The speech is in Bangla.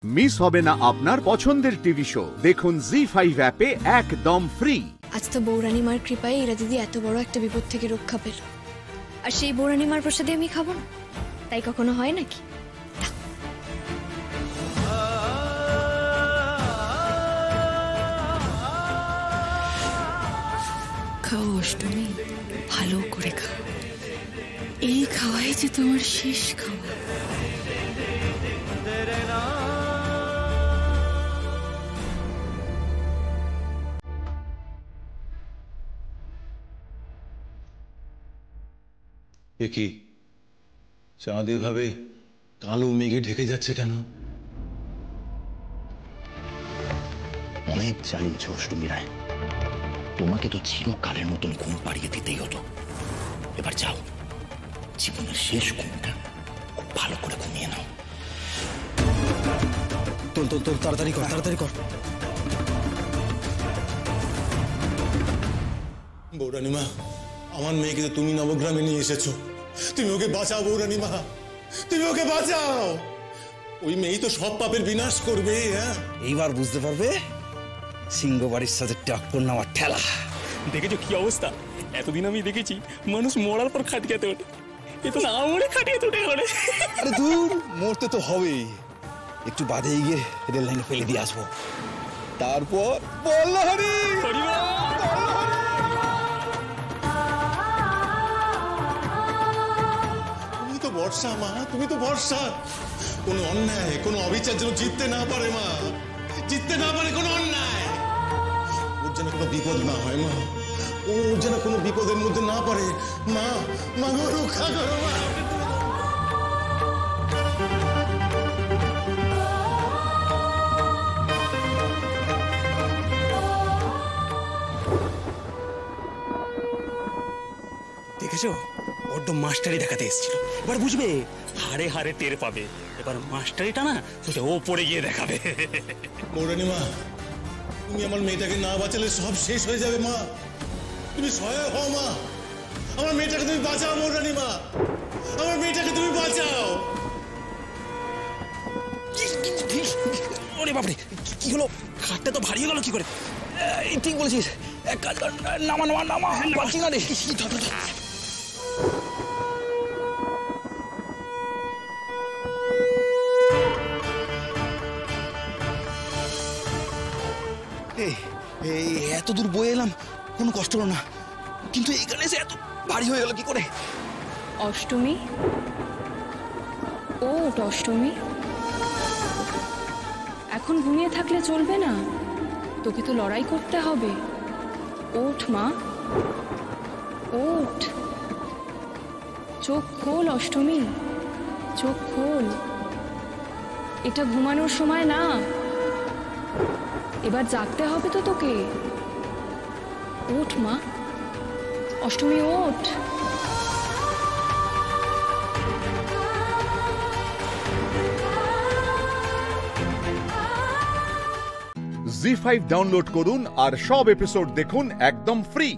মিস হবে না আপনার পছন্দের টিভি শো। দেখুন জি5 অ্যাপে একদম ফ্রি। আজ তো বৌরানীমার কৃপায় এরা দিদি এত বড় একটা বিপদ থেকে রক্ষা পেল, আর সেই বৌরানীমার প্রসাদে আমি খাবো না, তাই কখনো হয় নাকি? খাও অষ্টমী, ভালো করে খাও। এই খাওয়াই যে তোমার শেষ খাওয়া। কি চাঁদ এভাবে কালো মেঘে ঢেকে যাচ্ছে কেন? অনেক চালিয়েছ অষ্টমী রায়, তোমাকে তো চিরকালের মতন ঘুম পাড়িয়ে দিতেই হতো। এবার যাও, জীবনের শেষ ঘুমটা খুব ভালো করে ঘুমিয়ে নাও। তোল তোল তোল, তাড়াতাড়ি কর, তাড়াতাড়ি কর। বৌরানীমা, আমার মেয়েকে তো তুমি নবগ্রামে নিয়ে এসেছো, তুমি ওকে বাঁচাও বৌরানীমা, তুমি ওকে বাঁচাও। ওই মেয়ে তো সব পাপের বিনাশ করবে। হ্যাঁ, এইবার বুঝতে পারবে সিংহ বাড়ির সাথে টক্কর নেওয়ার ঠেলা। দেখেছো কি অবস্থা? এতদিন আমি দেখেছি মানুষ মরার পর খাটিয়াতে ওঠে, এ তো না মরে খাটিয়াতে উঠে গেল। আরে দূর, মরতে তো হবেই। একটু বাদে গিয়ে রেল লাইনে ফেলে দিয়ে আসবো, তারপর বল্লহরি। তুমি তো ভরসা মা, তুমি তো ভরসা। কোনো অন্যায়, কোনো অবিচার যেন জিততে না পারে মা, জিততে না পারে কোনো অন্যায়। ওর যেন কোনো বিপদ না হয় মা, ওর যেন কোনো বিপদের মধ্যে না পারে মা। মা রক্ষা করো মা। দেখেছো, বড্ড মাস্টারি দেখাতে এসেছিল। এবার বুঝবে, হারে হারে টের পাবে। এবার মাস্টারিটা না তোকে ও পড়ে গিয়ে দেখাবে। বৌরানীমা, তুমি আমার মেয়েটাকে না বাঁচালে সব শেষ হয়ে যাবে মা। তুমি সহায় হও মা, আমার মেয়েটাকে তুমি বাঁচাও বৌরানীমা, আমার মেয়েটাকে তুমি বাঁচাও। ওরে বাপরে, কি হলো? খাটটা তো ভারী গেল কি করে? ঠিক বলেছিস, এক কাজ কর, নামা নামা নামা, পারছি না রে। এই এত দূর বয়ে এলাম, কোনো কষ্ট হলো না, কিন্তু এখানে এসে এত ভারী হয়ে গেল কি করে? অষ্টমী, ওঠ অষ্টমী, এখন ঘুমিয়ে থাকলে চলবে না, তোকে তো লড়াই করতে হবে। ওঠ মা, ওঠ, চোখ খোল অষ্টমী, চোখ খোল। এটা ঘুমানোর সময় না, এবার জাগতে হবে তো তোকে। ওঠ মা, অষ্টমী ওঠ। জি5 ডাউনলোড করুন আর সব এপিসোড দেখুন একদম ফ্রি।